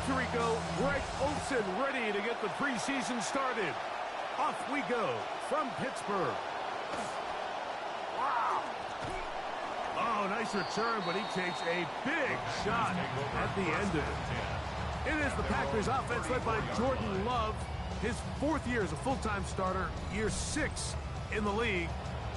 Tirico, Greg Olsen ready to get the preseason started. Off we go from Pittsburgh. Wow. Oh, nice return, but he takes a big shot at the end of it. It is the Packers offense led by Jordan Love. His 4th year as a full-time starter, year 6 in the league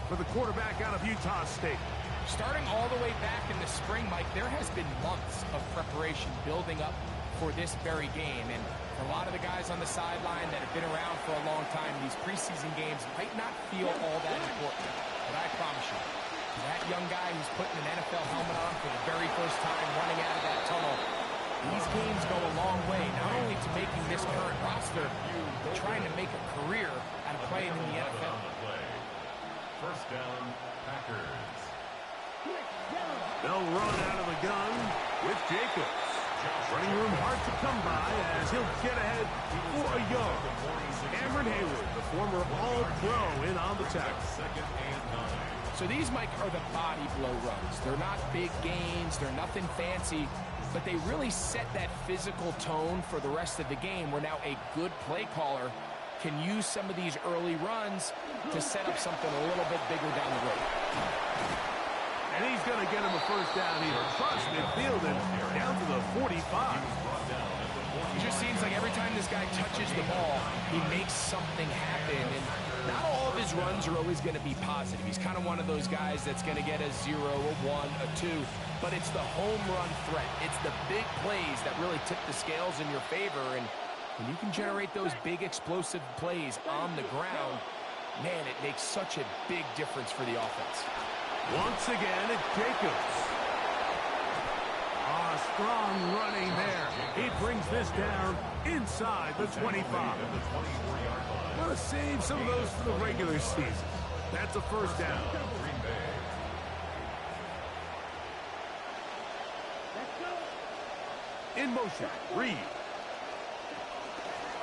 for the quarterback out of Utah State. Starting all the way back in the spring, Mike, there has been months of preparation building up for this very game. And for a lot of the guys on the sideline that have been around for a long time, these preseason games might not feel all that important. But I promise you, that young guy who's putting an NFL helmet on for the very first time running out of that tunnel, these games go a long way, not only to making this current roster, but trying to make a career out of playing in the NFL. First down, Packers. They'll run out of the gun with Jacobs. Running room hard to come by as he'll get ahead for a yard. Cameron Hayward, the former All-Pro, in on the tackle. Second and 9. So these, Mike, are the body blow runs. They're not big gains. They're nothing fancy. But they really set that physical tone for the rest of the game where now a good play caller can use some of these early runs to set up something a little bit bigger down the road. And he's going to get him a first down here. Across midfield and down to the 45. It just seems like every time this guy touches the ball, he makes something happen. And not all of his runs are always going to be positive. He's kind of one of those guys that's going to get a 0, a 1, a 2. But it's the home run threat. It's the big plays that really tip the scales in your favor. And when you can generate those big explosive plays on the ground, man, it makes such a big difference for the offense. Once again, it's Jacobs. Strong running there. He brings this down inside the 25. Want to save some of those for the regular season. That's a first down. In motion, Reed.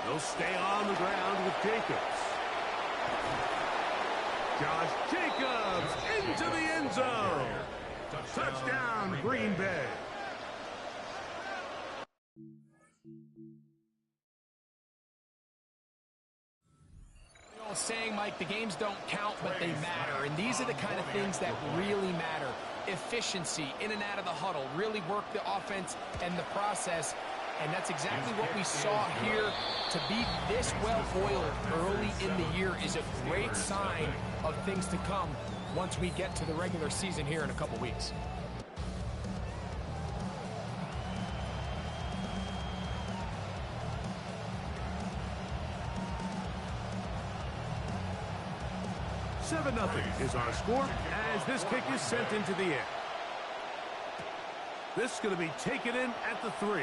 They'll stay on the ground with Jacobs. Josh Jacobs into the end zone. Touchdown, Green Bay. The old saying, Mike, the games don't count, but they matter. And these are the kind of things that really matter. Efficiency, in and out of the huddle, really work the offense and the process. And that's exactly what we saw here. To be this well-oiled early in the year is a great sign of things to come once we get to the regular season here in a couple weeks. Seven 0 is our score as this kick is sent into the air. This is going to be taken in at the 3.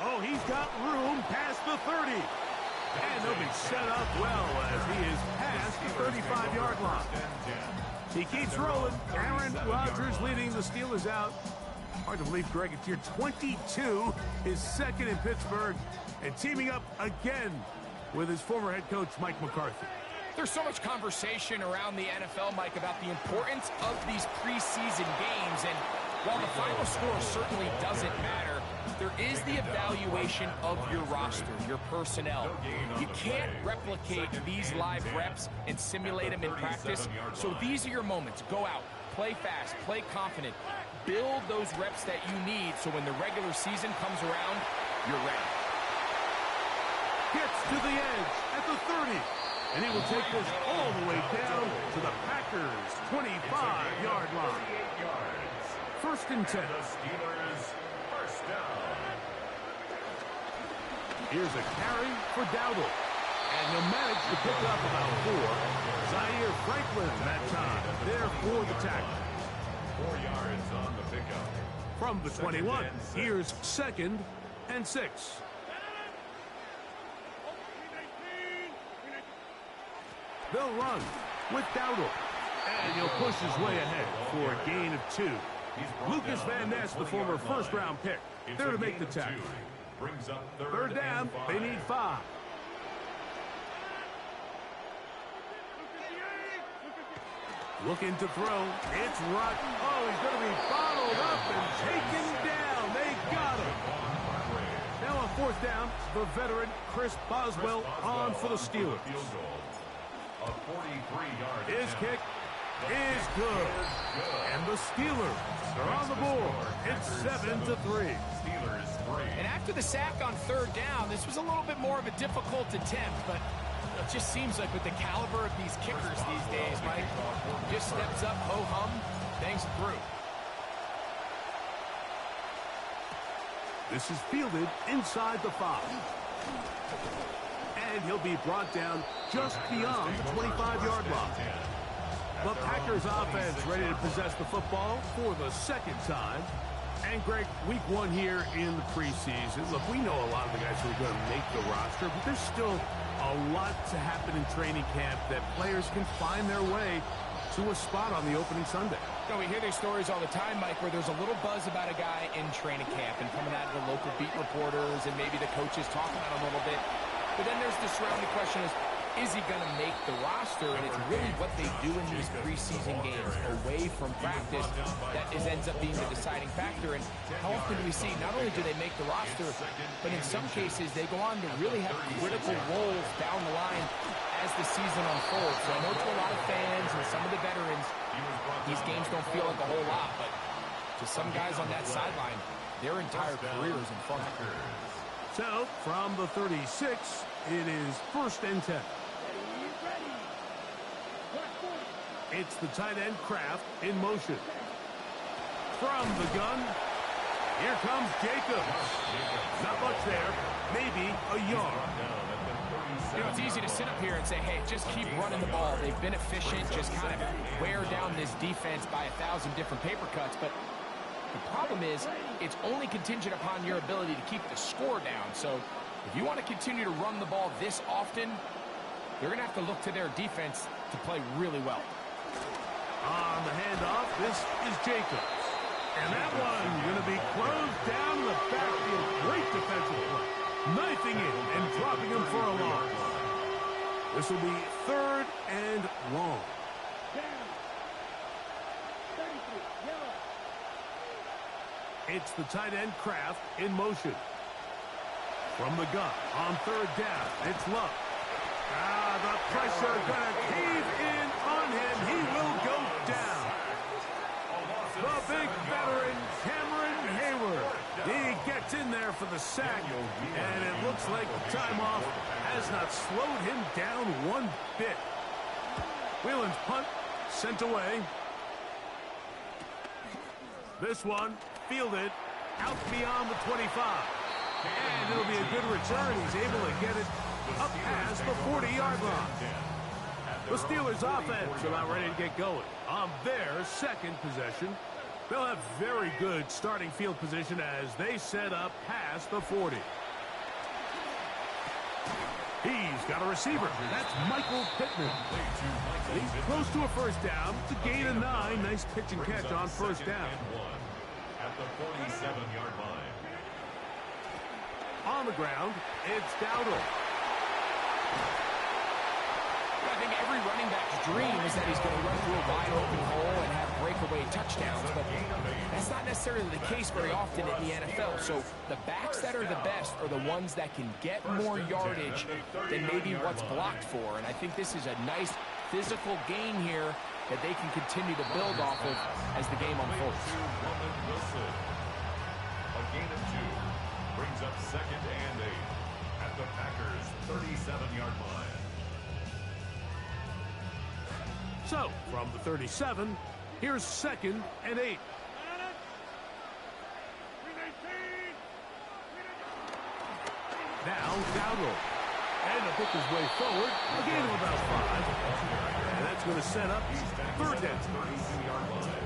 Oh, he's got room past the 30. And they'll be set up well as he is past the 35-yard line. He keeps rolling. Aaron Rodgers leading the Steelers out. Hard to believe, Greg, it's year 22, his second in Pittsburgh, and teaming up again with his former head coach, Mike McCarthy. There's so much conversation around the NFL, Mike, about the importance of these preseason games. And while the final score certainly doesn't matter, there is the evaluation of your roster, your personnel. You can't replicate these live reps and simulate them in practice. So these are your moments. Go out, play fast, play confident. Build those reps that you need so when the regular season comes around, you're ready. Gets to the edge at the 30. And he will take this all the way down to the Packers' 25-yard line. First and 10. The Steelers first down. Here's a carry for Dowdle. And he'll manage to pick up about 4. Zaire Franklin that time. There for the tackle. 4 yards on the pickup. From the 21, here's 2nd and 6. They'll run with Dowdle. And he'll push his way ahead for a gain of 2. Lucas Van Ness, the former first-round pick, there to make the tackle. Brings up Third down, they need 5. Looking to throw. It's Ruck. Oh, he's going to be bottled up and taken down. They got him. fourth down, the veteran Chris Boswell on for the Steelers. His kick is good. And the Steelers are on the board. It's 7-3. And after the sack on third down, this was a little bit more of a difficult attempt, but it just seems like with the caliber of these kickers these days, Mike, just steps up, ho-hum, bangs it through. This is fielded inside the 5. And he'll be brought down just beyond the 25-yard line. The Packers offense ready to possess the football for the second time. And, Greg, week 1 here in the preseason. Look, we know a lot of the guys who are going to make the roster, but there's still a lot to happen in training camp that players can find their way to a spot on the opening Sunday. You know, we hear these stories all the time, Mike, where there's a little buzz about a guy in training camp and coming out of the local beat reporters and maybe the coaches talking about him a little bit. But then there's the surrounding question is he going to make the roster? And it's really what they do in these preseason games away from practice that ends up being the deciding factor. And how often do we see not only do they make the roster, but in some cases they go on to really have critical roles down the line as the season unfolds. So I know to a lot of fans and some of the veterans, these games don't feel like a whole lot, but to some guys on that sideline, their entire career is in front of them. So, from the 36, it is 1st and 10. It's the tight end Kraft in motion. From the gun, here comes Jacobs. Not much there, maybe a yard. You know, it's easy to sit up here and say, hey, just keep running the ball. They've been efficient, just kind of wear down this defense by 1,000 different paper cuts. But the problem is it's only contingent upon your ability to keep the score down. So if you want to continue to run the ball this often, they're going to have to look to their defense to play really well. On the handoff, this is Jacobs. And that one going to be closed down in the backfield. Great defensive play. Knifing in and dropping him for a loss. This will be 3rd and long. It's the tight end Kraft in motion. From the gun on 3rd down, it's Love. The pressure going to cave in on him. He will go down. The big veteran, Cameron Hayward. He gets in there for the sack, and it looks like the time off has not slowed him down one bit. Whelan's punt sent away. This one fielded out beyond the 25. And it'll be a good return. He's able to get it up past the 40-yard line. The Steelers offense are about ready to get going on their second possession. They'll have very good starting field position as they set up past the 40. He's got a receiver. That's Michael Pittman. He's close to a first down. It's a gain of 9. Nice pitch and catch on first down. At the 47-yard line. On the ground, it's Dowdle. I think every running back's dream is that he's going to run through a wide open hole and have breakaway touchdowns, but that's not necessarily the case very often in the NFL. So the backs that are the best are the ones that can get more yardage than maybe what's blocked for. And I think this is a nice physical gain here that they can continue to build off of as the game unfolds. A gain of 2 brings up 2nd and 8 at the Packers' 37-yard line. So, from the 37, here's 2nd and 8. Now, Dowdle. And to pick his way forward, a gain of about 5. And that's going to set up 3rd down.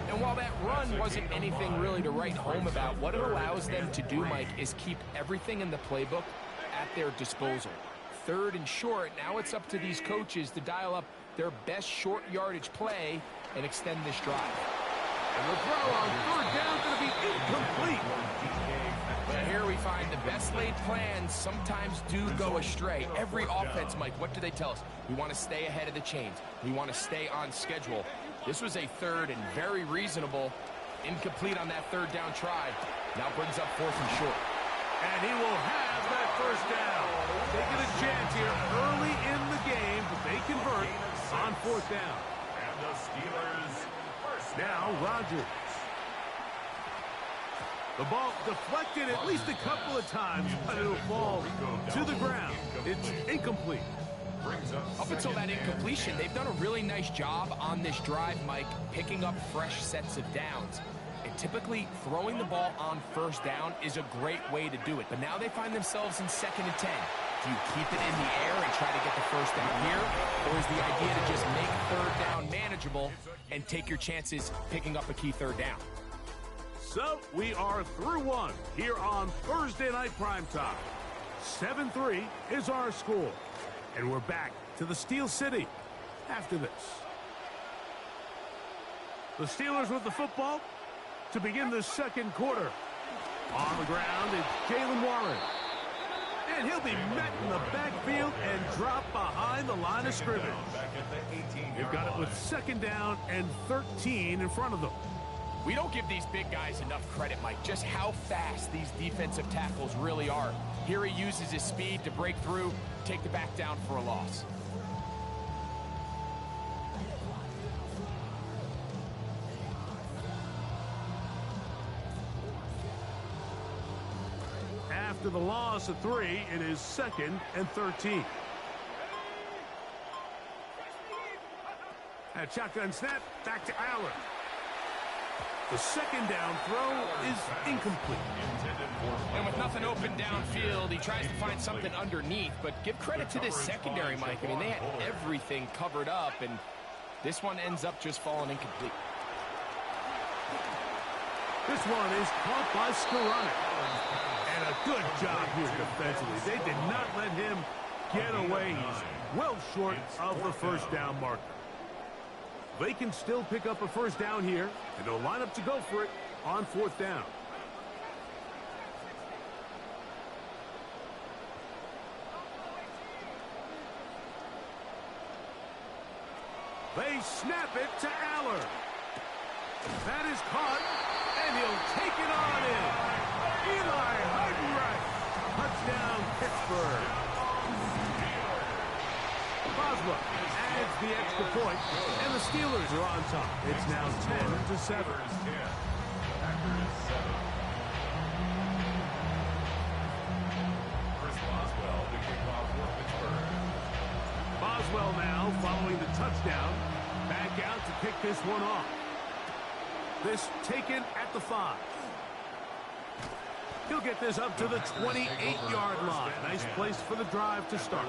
And while that run wasn't anything really to write home about, what it allows them to do, Mike, is keep everything in the playbook at their disposal. 3rd and short, now it's up to these coaches to dial up their best short yardage play and extend this drive. And the throw on 3rd down going to be incomplete. But here we find the best laid plans sometimes do go astray. Every offense, Mike, what do they tell us? We want to stay ahead of the chains. We want to stay on schedule. This was a 3rd and very reasonable. Incomplete on that 3rd down try. Now brings up 4th and short. And he will have that first down. Taking a chance here early in the game, but they convert on fourth down. And the Steelers first Now Rodgers. The ball deflected at least a couple of times, but it'll fall to the ground. It's incomplete. Up until that incompletion, they've done a really nice job on this drive, Mike, picking up fresh sets of downs. And typically, throwing the ball on first down is a great way to do it. But now they find themselves in 2nd and 10. Do you keep it in the air and try to get the first down here? Or is the idea to just make third down manageable and take your chances picking up a key third down? So we are through one here on Thursday Night Primetime. 7-3 is our score. And we're back to the Steel City after this. The Steelers with the football to begin the second quarter. On the ground, it's Jalen Warren. And he'll be met in the backfield and dropped behind the line of scrimmage. They've got it with 2nd down and 13 in front of them. We don't give these big guys enough credit, Mike, just how fast these defensive tackles really are. Here he uses his speed to break through, take the back down for a loss. After the loss of 3, it is 2nd and 13. That shotgun snap, back to Allen. The 2nd down throw is incomplete. And with nothing open downfield, he tries to find something underneath. But give credit to this secondary, Mike. I mean, they had everything covered up, and this one ends up just falling incomplete. This one is caught by Skoranek. And a good job here defensively. They did not let him get away. He's well short of the first down marker. They can still pick up a first down here, and they'll line up to go for it on 4th down. They snap it to Aller. That is caught, and he'll take it on in. Eli Heidenreich. Touchdown, Pittsburgh. Boswell adds the extra point, and the Steelers are on top. It's now 10-7. Boswell now following the touchdown. Back out to pick this one off. This taken at the 5. He'll get this up to the 28-yard line. Nice place for the drive to start.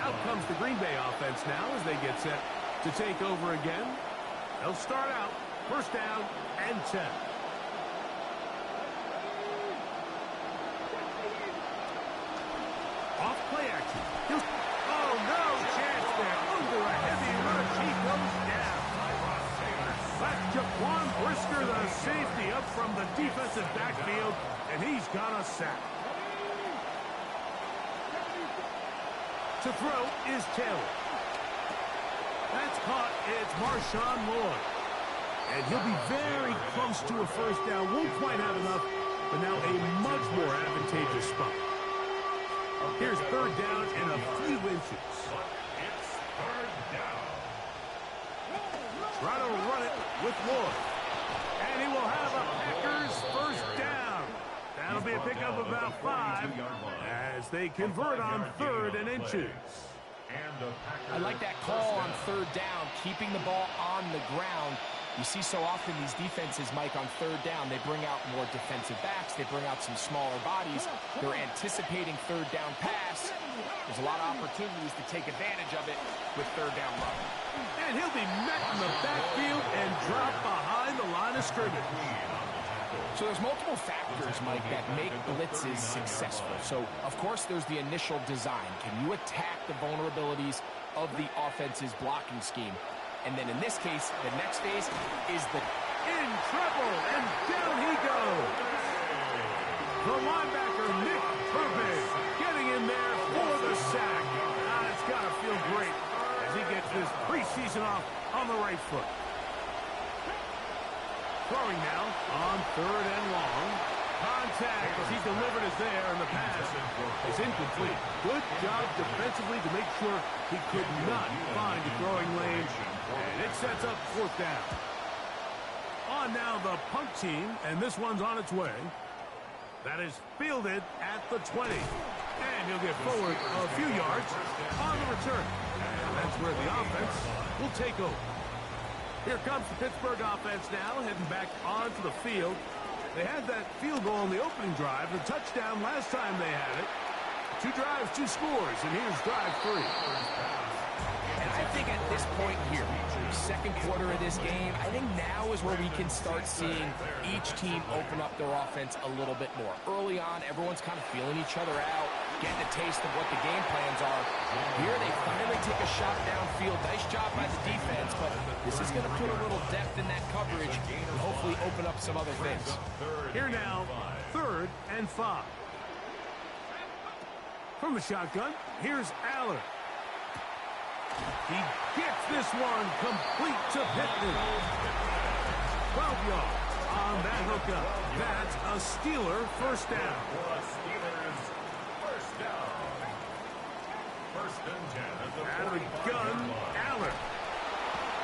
Out comes the Green Bay offense now as they get set to take over again. They'll start out 1st down and 10. Off play action. Oh, no chance there. Under a heavy rush, he goes down. That's Jaquan Brisker, the safety, up from the defensive backfield, and he's got a sack. To throw is Taylor. That's caught. It's Marshawn Lloyd. And he'll be very close to a first down. Won't quite have enough, but now a much more advantageous spot. Here's 3rd down and a few inches. It's 3rd down. Try to run it with Lloyd. And he will have a Packers first down. That'll be a pickup of about 5 as they convert on 3rd and inches. I like that call on 3rd down, keeping the ball on the ground. You see so often these defenses, Mike, on 3rd down, they bring out more defensive backs. They bring out some smaller bodies. They're anticipating 3rd down pass. There's a lot of opportunities to take advantage of it with 3rd down run. And he'll be met in the backfield and dropped behind the line of scrimmage. So there's multiple factors, Mike, that make blitzes successful. So, of course, there's the initial design. Can you attack the vulnerabilities of the offense's blocking scheme? And then in this case, the next phase is the in trouble, and down he goes. The linebacker, Nick Burge, getting in there for the sack. It's got to feel great as he gets this preseason off on the right foot. Throwing now on 3rd and long. Contact as he delivered it there, and the pass is incomplete. Good job defensively to make sure he could not find a throwing lane, and it sets up fourth down. On now the punt team, and this one's on its way. That is fielded at the 20. And he'll get forward a few yards on the return. And that's where the offense will take over. Here comes the Pittsburgh offense now, heading back onto the field. They had that field goal on the opening drive, the touchdown last time they had it. 2 drives, 2 scores, and here's drive 3. And I think at this point here, second quarter of this game, I think now is where we can start seeing each team open up their offense a little bit more. Early on, everyone's kind of feeling each other out, getting a taste of what the game plans are. Here they finally take a shot downfield. Nice job by the defense, but this is going to put a little depth in that coverage and hopefully open up some other things. Here now, 3rd and 5. From the shotgun, here's Allen. He gets this one complete to Pittman. 12 yards on that hookup. That's a Steeler first down. Out of the gun, Allen.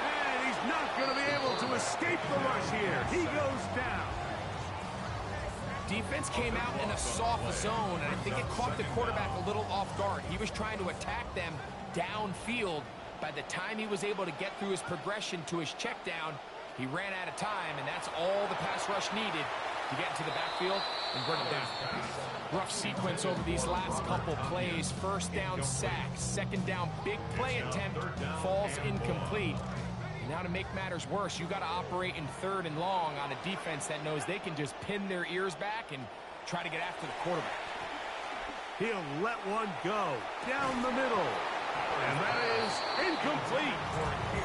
And he's not going to be able to escape the rush here. He goes down. Defense came out in a soft zone, and I think it caught the quarterback a little off guard. He was trying to attack them downfield. By the time he was able to get through his progression to his check down, he ran out of time, and that's all the pass rush needed to get into the backfield and bring him down. Rough sequence over these last couple plays. First down sack, second down big play attempt falls incomplete. And now to make matters worse, you got to operate in 3rd and long on a defense that knows they can just pin their ears back and try to get after the quarterback. He'll let one go down the middle. And that is incomplete.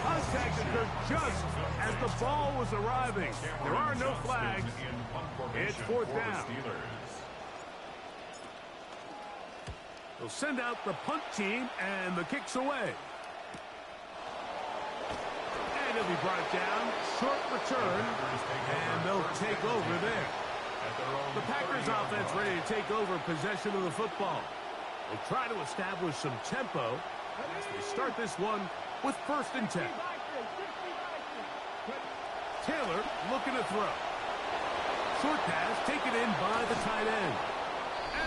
Contact occurred just as the ball was arriving. There are no flags. It's 4th down. They'll send out the punt team, and the kick's away. And he'll be brought down. Short return, and they'll take over there. The Packers offense ready to take over possession of the football. They'll try to establish some tempo as they start this one with 1st and 10. Taylor looking to throw. Short pass taken in by the tight end.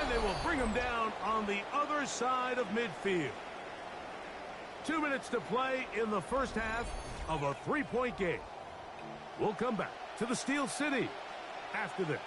And they will bring him down on the other side of midfield. 2 minutes to play in the first half of a 3-point game. We'll come back to the Steel City after this.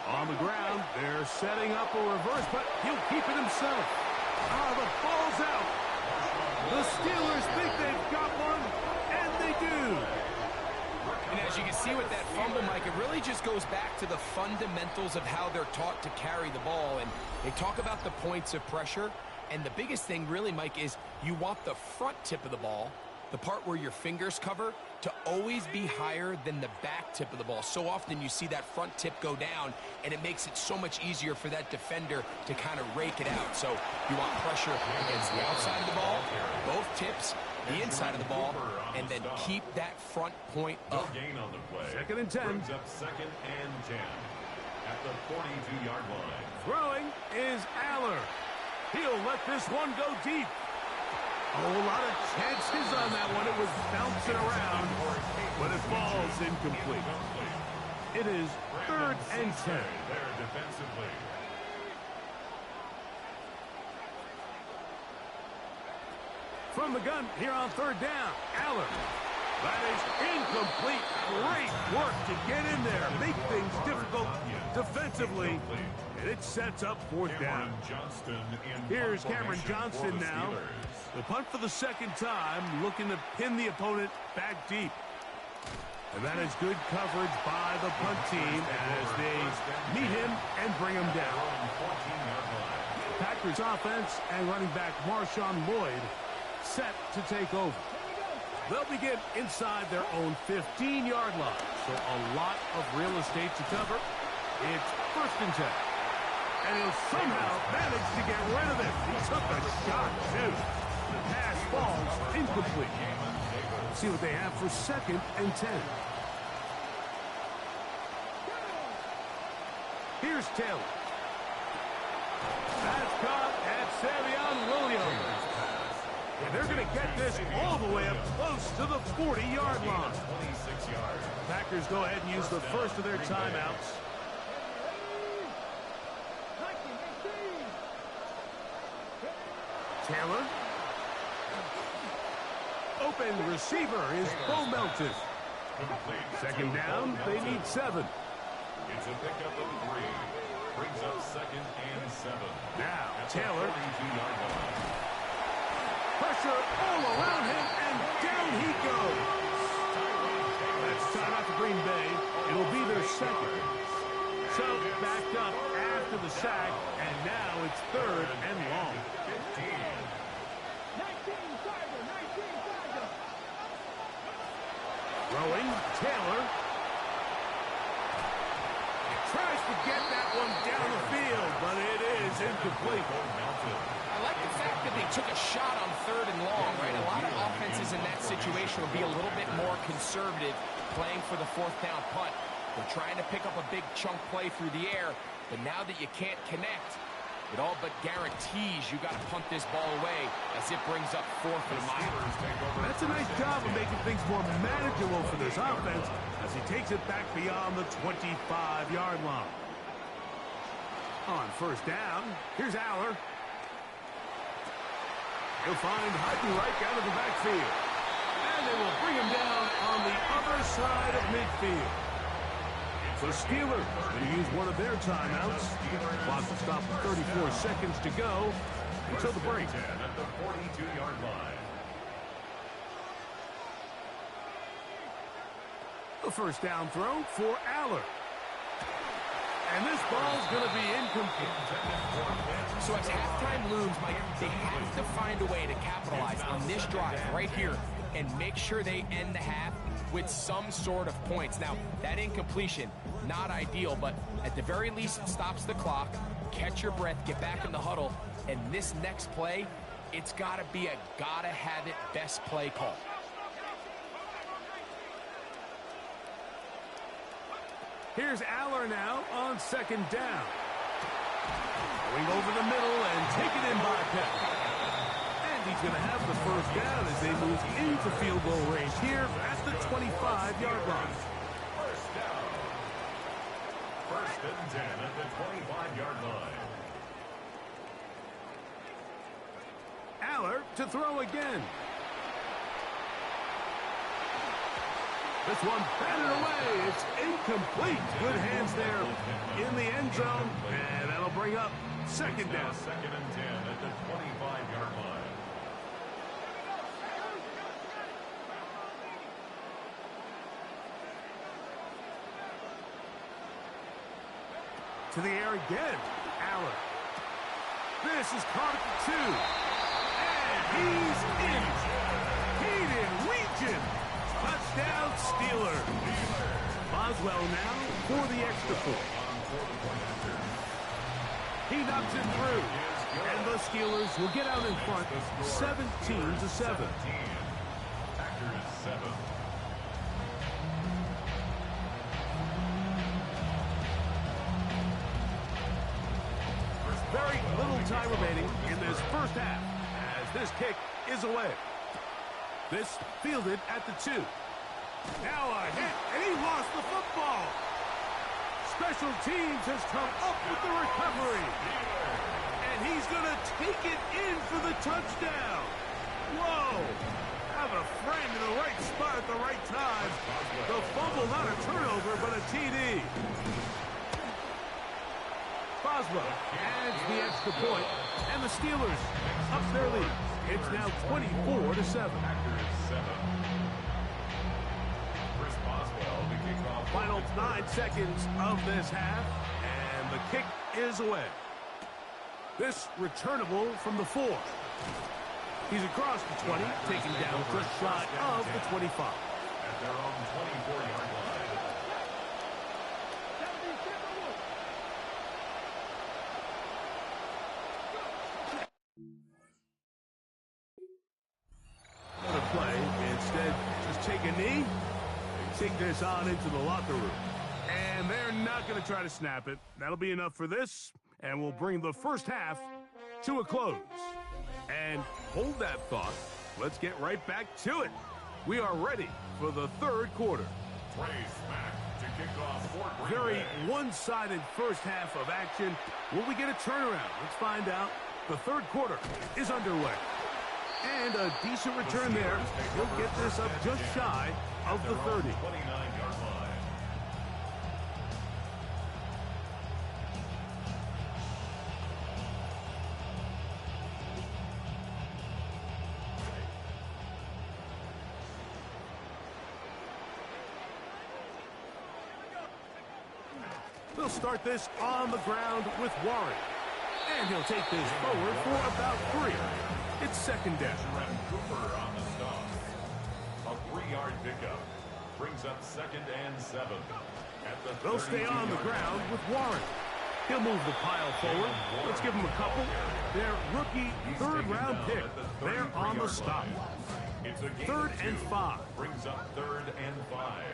On the ground, they're setting up a reverse, but he'll keep it himself. Ah, the ball's out. The Steelers think they've got one, and they do. And as you can see with that fumble, Mike, it really just goes back to the fundamentals of how they're taught to carry the ball. And they talk about the points of pressure. And the biggest thing really, Mike, is you want the front tip of the ball, the part where your fingers cover, to always be higher than the back tip of the ball. So often you see that front tip go down, and it makes it so much easier for that defender to kind of rake it out. So you want pressure against the outside of the ball, both tips, the inside of the ball, and then keep that front point up. Gain on the play. 2nd and 10. Brings up 2nd and 10 at the 42-yard line. Throwing is Aller. He'll let this one go deep. A whole lot of chances on that one. It was bouncing around, but it falls incomplete. It is 3rd and 10. There defensively. From the gun here on 3rd down, Aller. That is incomplete. Great work to get in there. Make things difficult defensively. And it sets up 4th down. Here's Cameron Johnston now. The punt for the 2nd time, looking to pin the opponent back deep. And that is good coverage by the punt team as they meet him and bring him down. Packers offense and running back Marshawn Lloyd set to take over. They'll begin inside their own 15-yard line. So a lot of real estate to cover. It's 1st and 10. And he'll somehow manage to get rid of it. He took a shot, too. The pass falls incomplete. See what they have for 2nd and 10. Here's Taylor. That's caught at Savion Williams. And they're going to get this all the way up close to the 40-yard line. 26 yards. Packers go ahead and use the first of their timeouts. Taylor. Open receiver is Bo Melton. 2nd down, they need 7. It's a pickup of 3. Brings up 2nd and 7. Now, Taylor. 42-yard line. Pressure all around him, and down he goes. That's time out for Green Bay. It'll be their 2nd. So, backed up after the sack, and now it's 3rd and long. 15. Throwing, Taylor. Tries to get that one down the field, but it is incomplete. I like the fact that they took a shot on 3rd and long, right? A lot of offenses in that situation will be a little bit more conservative playing for the 4th down punt. They're trying to pick up a big chunk play through the air, but now that you can't connect, it all but guarantees you got to punt this ball away as it brings up 4th and mile. That's a nice job of making things more manageable for this offense as he takes it back beyond the 25-yard line. On 1st down, here's Aller. He'll find Heidenreich out of the backfield. And they will bring him down on the other side of midfield. The Steelers going to use one of their timeouts. Clock will stop with 34 seconds to go until the break. At the 42-yard line. The 1st down throw for Aller. And this ball's going to be incomplete. So as halftime looms, Mike, they have to find a way to capitalize on this drive right here and make sure they end the half with some sort of points. Now, that incompletion, not ideal, but at the very least, it stops the clock. Catch your breath, get back in the huddle, and this next play, it's got to be a gotta-have-it best play call. Here's Aller now on 2nd down. Going over the middle and taken in by Pitt. And he's going to have the 1st down as they move into field goal range here at the 25-yard line. 1st down. 1st and 10 at the 25-yard line. Aller to throw again. This one batted away. It's incomplete. Good hands there in the end zone. And that'll bring up second down. Second and 10 at the 25-yard line. To the air again. Allen. This is caught at the 2. And he's in. Hayden Region. Touchdown Steelers. Boswell now for the extra point. He knocks it through. And the Steelers will get out in front 17-7. Packers 7. Very little time remaining in this first half as this kick is away. This fielded at the 2. Now a hit, and he lost the football. Special teams has come up with the recovery. And he's going to take it in for the touchdown. Whoa. Have a friend in the right spot at the right time. The fumble, not a turnover, but a TD. Boswell adds the extra point, and the Steelers up their lead. It's now 24-7. Final 9 seconds of this half, and the kick is away. This returnable from the 4. He's across the 20, taken down just shy of the 25. At their own 24-yard line. Another play. Instead, just take a knee, take this on into the locker room. And they're not going to try to snap it. That'll be enough for this, and we'll bring the first half to a close. And hold that thought. Let's get right back to it. We are ready for the third quarter. Trey Smack to kick off for Green Very Bay. one-sided first half of action. Will we get a turnaround? Let's find out. The third quarter is underway. And a decent return there. He'll get this up just shy of the 30. 29-yard line. They'll start this on the ground with Warren. And he'll take this forward for about 3. It's second down. Jerome Cooper on the stop. A 3-yard pickup brings up second and 7. At the They'll stay on the ground with Warren. He'll move the pile forward. Let's give him a couple. Their rookie third-round pick. They're on the stop. It's a gain Third of 2. and 5. Brings up third and 5.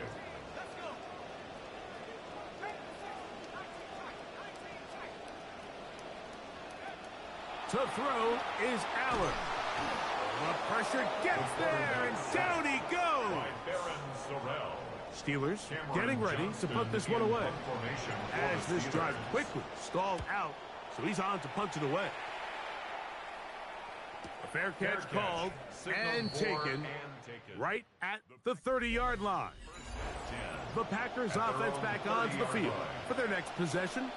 To throw is Allen. The pressure gets there, and down he goes. By Baron Sorrell. Steelers getting ready to put this one away. As this drive quickly stalled out, so he's on to punch it away. A fair catch called and taken right at the 30-yard line. The Packers offense back onto the field for their next possession.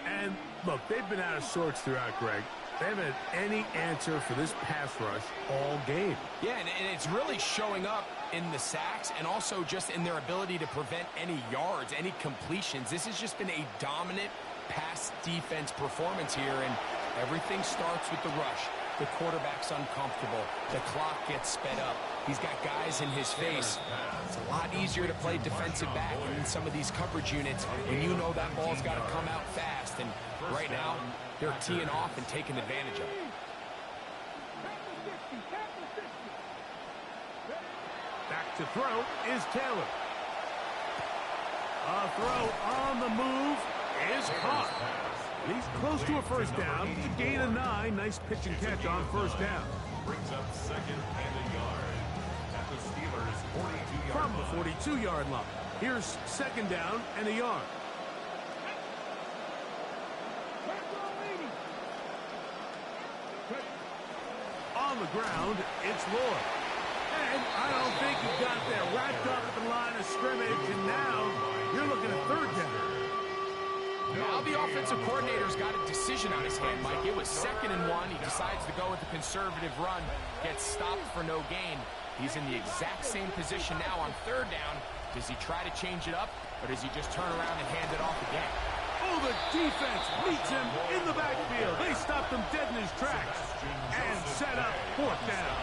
And look, they've been out of sorts throughout, Greg. They haven't had any answer for this pass rush all game. Yeah, and it's really showing up in the sacks and also just in their ability to prevent any yards, any completions. This has just been a dominant pass defense performance here, and everything starts with the rush. The quarterback's uncomfortable. The clock gets sped up. He's got guys in his face. It's a lot easier to play defensive back in some of these coverage units when you know that ball's got to come out fast. And right now, they're teeing off and taking advantage of it. Back to throw is Taylor. A throw on the move is caught. He's close to a first down. It's a gain of 9. Nice pitch and catch on first down. Brings up second and a yard at the Steelers' 42-yard From line. the 42-yard line. Here's second down and a yard. On the ground, it's Lloyd. And I don't think you got there, wrapped up at the line of scrimmage, and now you're looking at third down. Now the offensive coordinator's got a decision on his hand, Mike. It was 2nd and 1. He decides to go with a conservative run, gets stopped for no gain. He's in the exact same position now on 3rd down. Does he try to change it up, or does he just turn around and hand it off again? Oh, the defense meets him in the backfield. They stopped him dead in his tracks and set up 4th down.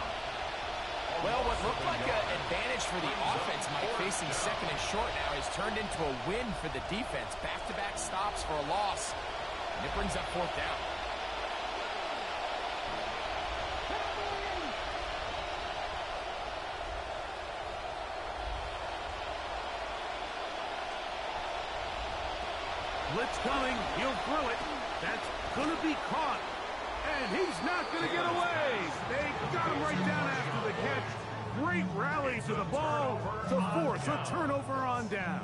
Well, what looked like an advantage for the offense, Mike, facing 2nd and short now, has turned into a win for the defense. Back-to-back stops for a loss, and it brings up 4th down. Blitz coming. He'll throw it. That's going to be caught. And he's not going to get away. They got him right down after the catch. Great rally to the ball to force a turnover on down.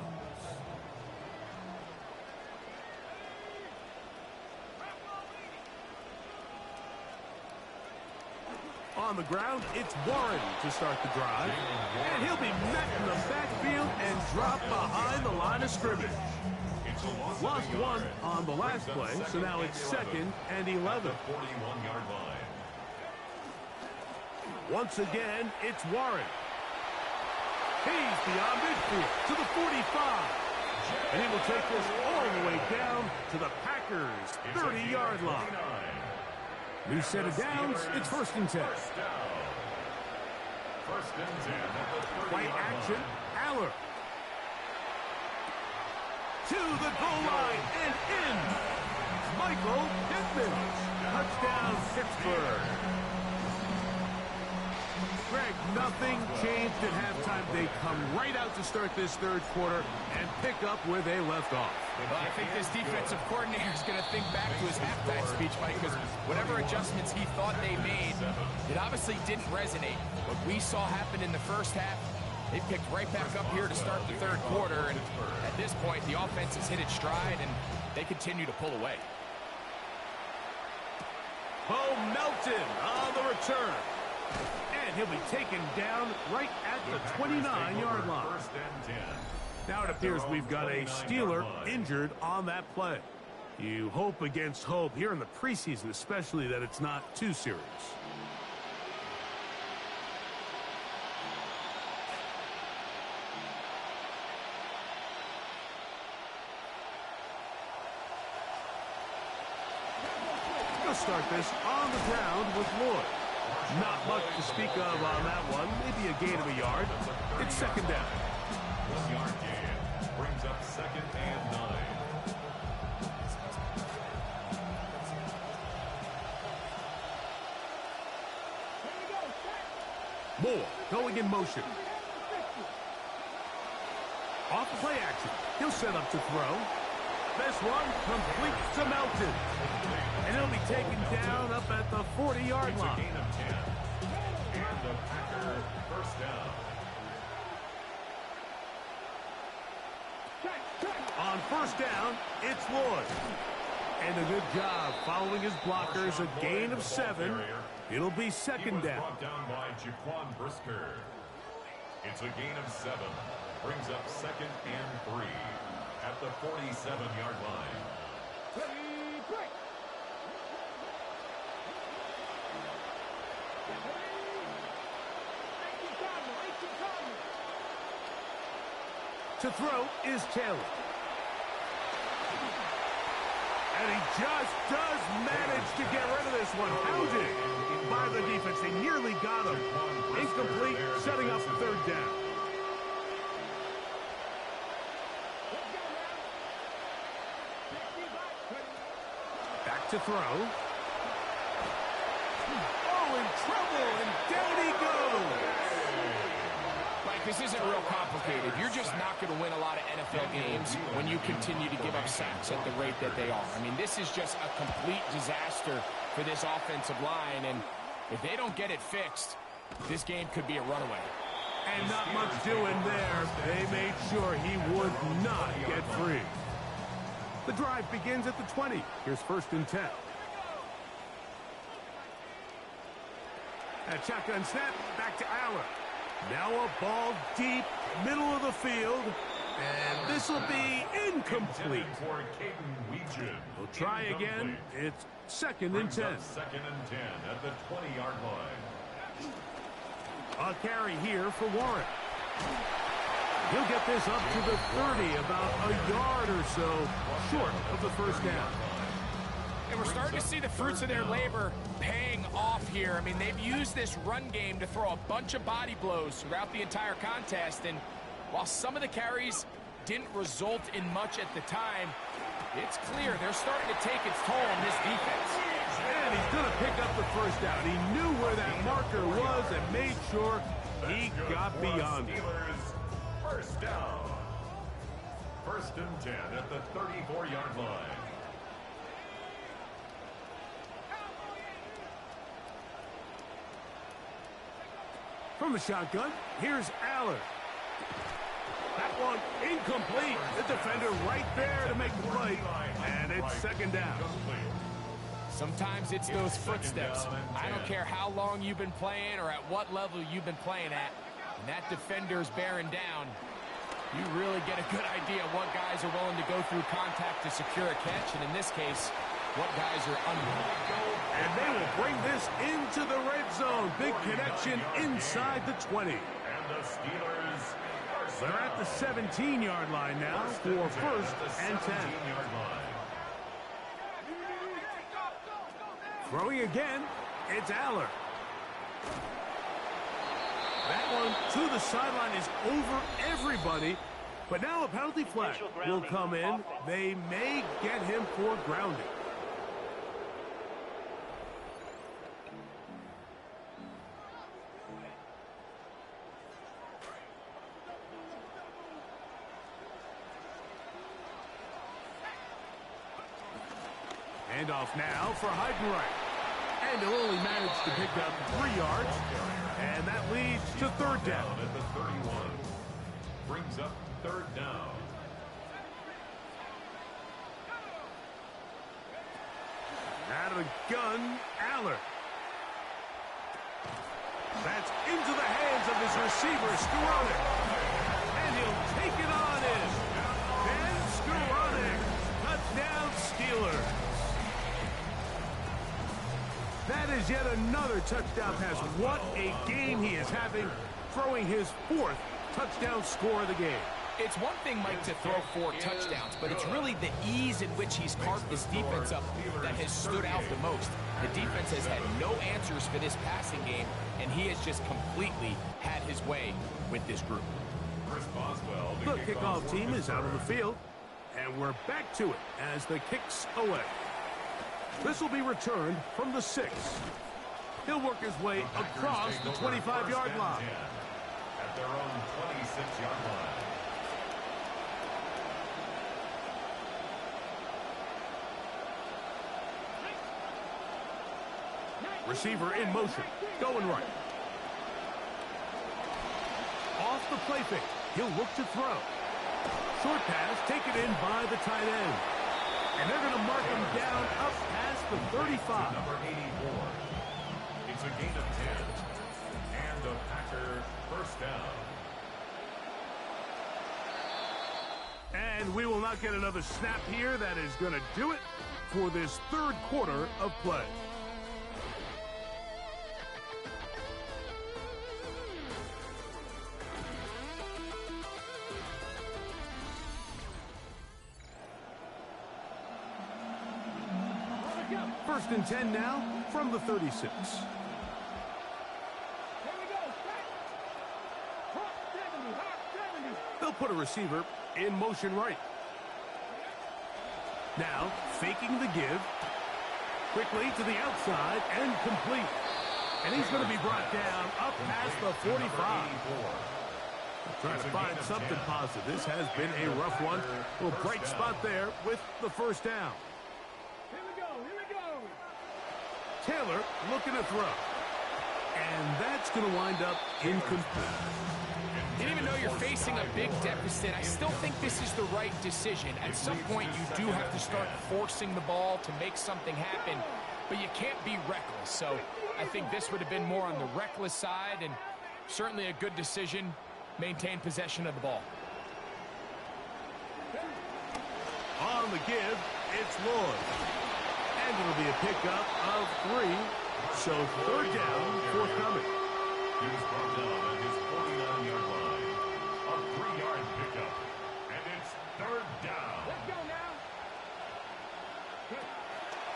On the ground, it's Warren to start the drive. And he'll be met in the backfield and dropped behind the line of scrimmage. Lost 1 on the last play, so now it's 2nd and 11. 41-yard line. Once again, it's Warren. He's beyond midfield to the 45. And he will take this all the way down to the Packers' 30-yard line. New set of downs, it's 1st and 10. Play action, Aller. To the goal line and in. Michael Pittman. Touchdown, Pittsburgh. Greg, nothing changed at halftime. They come right out to start this 3rd quarter and pick up where they left off. Well, I think this defensive coordinator is going to think back to his halftime speech, Mike, because whatever adjustments he thought they made, it obviously didn't resonate. What we saw happen in the first half, they picked right back up here to start the 3rd quarter, and at this point, the offense has hit its stride, and they continue to pull away. Bo Melton on the return. And he'll be taken down right at the 29-yard line. Now it appears we've got a Steeler injured on that play. You hope against hope here in the preseason, especially, that it's not too serious. We'll start this on the ground with Lloyd. Not much to speak of on that one. Maybe a gain of a yard. It's 2nd down. 1-yard gain brings up 2nd and 9. Moore going in motion. Off play action. He'll set up to throw. This one complete to Melton. And he'll be taken down up at the 40-yard line. Gain of 10. And the Packer 1st down. On 1st down, it's Lloyd. And a good job following his blockers. A gain of 7. It'll be 2nd down. Brought down by Jaquan Brisker. It's a gain of 7. Brings up 2nd and 3 at the 47-yard line. To throw is Taylor. And he just does manage to get rid of this one. Hounded by the defense. They nearly got him. Incomplete, setting up 3rd down. Back to throw. Oh, in trouble, and down he goes. Mike, this isn't real complicated. You're just not going to win a lot of NFL games when you continue to give up sacks at the rate that they are. I mean, this is just a complete disaster for this offensive line, and if they don't get it fixed, this game could be a runaway. And not much doing there. They made sure he would not get free. The drive begins at the 20. Here's 1st and 10. At shotgun snap, back to Aller. Now a ball deep, middle of the field. And this will be incomplete. We'll try again. It's 2nd and 10. 2nd and 10 at the 20-yard line. A carry here for Warren. He'll get this up to the 30, about a yard or so short of the first down. And we're starting to see the fruits of their labor paying off here. I mean, they've used this run game to throw a bunch of body blows throughout the entire contest. And while some of the carries didn't result in much at the time, it's clear they're starting to take its toll on this defense. And he's going to pick up the first down. He knew where that marker was and made sure he got beyond it. First down. 1st and 10 at the 34-yard line. From the shotgun, here's Allen. That one incomplete. The defender right there to make the play. And it's 2nd down. Sometimes it's those footsteps. I don't care how long you've been playing or at what level you've been playing at. When that defender's bearing down, you really get a good idea what guys are willing to go through contact to secure a catch. And in this case, what guys are unwilling. And they will bring this into the red zone. Big connection inside the 20. And the Steelers, they're at the 17-yard line now for 1st and 10. Throwing again, it's Aller. That one to the sideline is over everybody. But now a penalty flag will come in. They may get him for grounding. Handoff now for Heidenreich. And he'll only manage to pick up 3 yards. And that leads to 3rd down. At the 31. Brings up 3rd down. Out of the gun, Aller. That's into the hands of his receiver, Skoranek. And he'll take it on in. Ben Skoranek. Touchdown, Steelers. That is yet another touchdown pass. What a game he is having, throwing his 4th touchdown score of the game. It's one thing, Mike, to throw 4 touchdowns, but it's really the ease in which he's carved this defense up that has stood out the most. The defense has had no answers for this passing game, and he has just completely had his way with this group. The kickoff team is out on the field, and we're back to it as the kick's away. This will be returned from the 6. He'll work his way across the 25-yard line. At their own 26-yard line. Receiver in motion, going right. Off the play fake, he'll look to throw. Short pass taken in by the tight end. And they're going to mark him down up past the 35. Number 84. It's a gain of 10. And a Packer first down. And we will not get another snap here. That is going to do it for this 3rd quarter of play. First and 10 now from the 36. They'll put a receiver in motion right. Now faking the give. Quickly to the outside and complete. And he's going to be brought down up past the 45. Trying to find something positive. This has been a rough one. A little bright spot there with the first down. Taylor looking to throw. And that's going to wind up incomplete. And even though you're facing a big deficit, I still think this is the right decision. At some point, you do have to start forcing the ball to make something happen, but you can't be reckless. So I think this would have been more on the reckless side, and Certainly a good decision. Maintain possession of the ball. On the give, it's Lloyd. And it'll be a pickup of 3. So third down, forthcoming. He's brought down at his 49-yard line. A 3-yard pickup. And it's third down. Let's go now.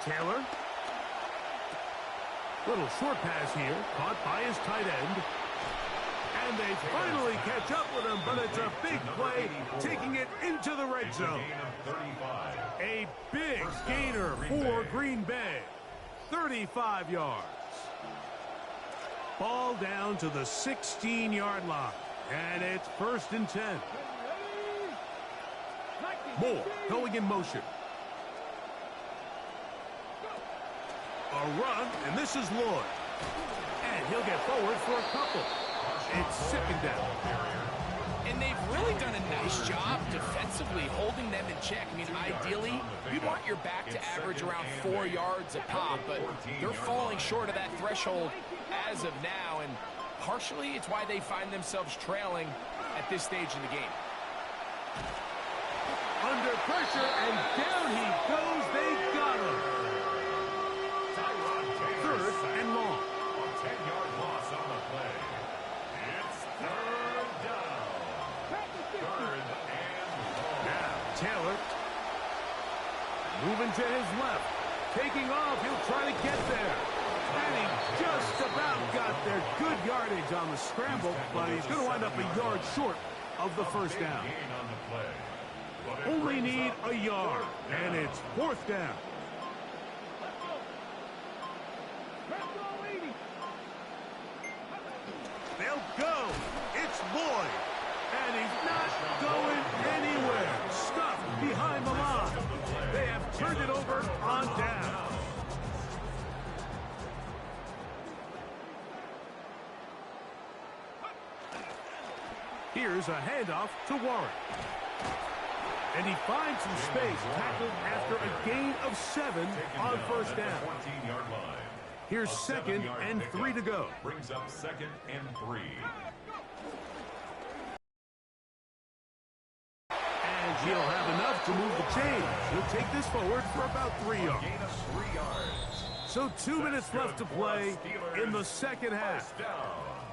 Taylor. Little short pass here, caught by his tight end. And they finally catch up with him, but it's a big play, taking it into the red zone. A big gainer for Green Bay. 35 yards. Ball down to the 16-yard line. And it's 1st and 10. Moore going in motion. A run, and this is Lloyd. And he'll get forward for a couple. It's 2nd down. And they've really done a nice job defensively holding them in check. I mean, ideally, you'd want your back to average around 4 yards a pop, but they're falling short of that threshold as of now, and partially it's why they find themselves trailing at this stage in the game. Under pressure, and down he goes. They got him. 3rd and long. A 10-yard loss on the play. It's third down. Third and long. Now, Taylor. Moving to his left. Taking off. He'll try to get there. And he just about got there. Good yardage on the scramble, but he's going to wind up a yard short of the first down. Only need a yard, and it's 4th down. They'll go. It's Lloyd. And he's not going anywhere. Stuffed behind the line. They have turned it over on down. Here's a handoff to Warren. And he finds some space, tackled after a gain of 7 on 1st down. Here's 2nd and 3 to go. Brings up 2nd and 3. And he'll have enough to move the chain. He'll take this forward for about 3 yards. Gain of 3 yards. So 2 minutes left to play in the second half.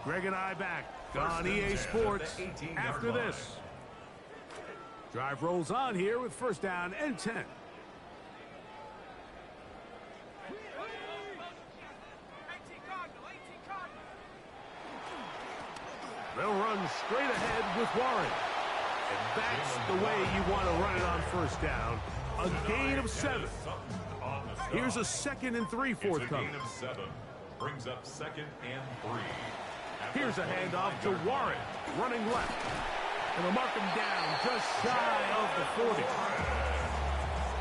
Greg and I back on EA Sports after this. Drive rolls on here with 1st down and 10. They'll run straight ahead with Warren. And that's the way you want to run it on 1st down. A gain of 7. Here's a 2nd and 3 forthcoming. Gain of 7 brings up 2nd and 3. Here's a handoff to Warren, running left. And they'll mark him down just shy of the 40.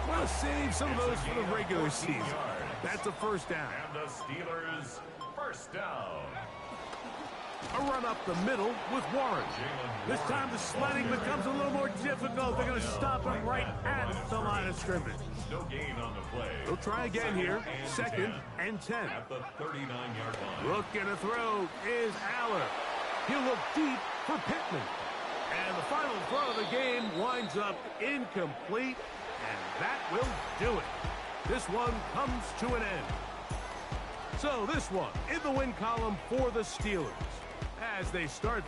Want to save some of those for the regular season. That's a 1st down. And the Steelers' 1st down. A run up the middle with Warren. This time the sledding becomes a little more difficult. They're going to stop him right at the line of scrimmage. No gain on the play. They'll try again here. 2nd and 10. At the 39-yard line. Looking to throw is Aller. He'll look deep for Pittman. And the final throw of the game winds up incomplete. And that will do it. This one comes to an end. So this one in the win column for the Steelers as they start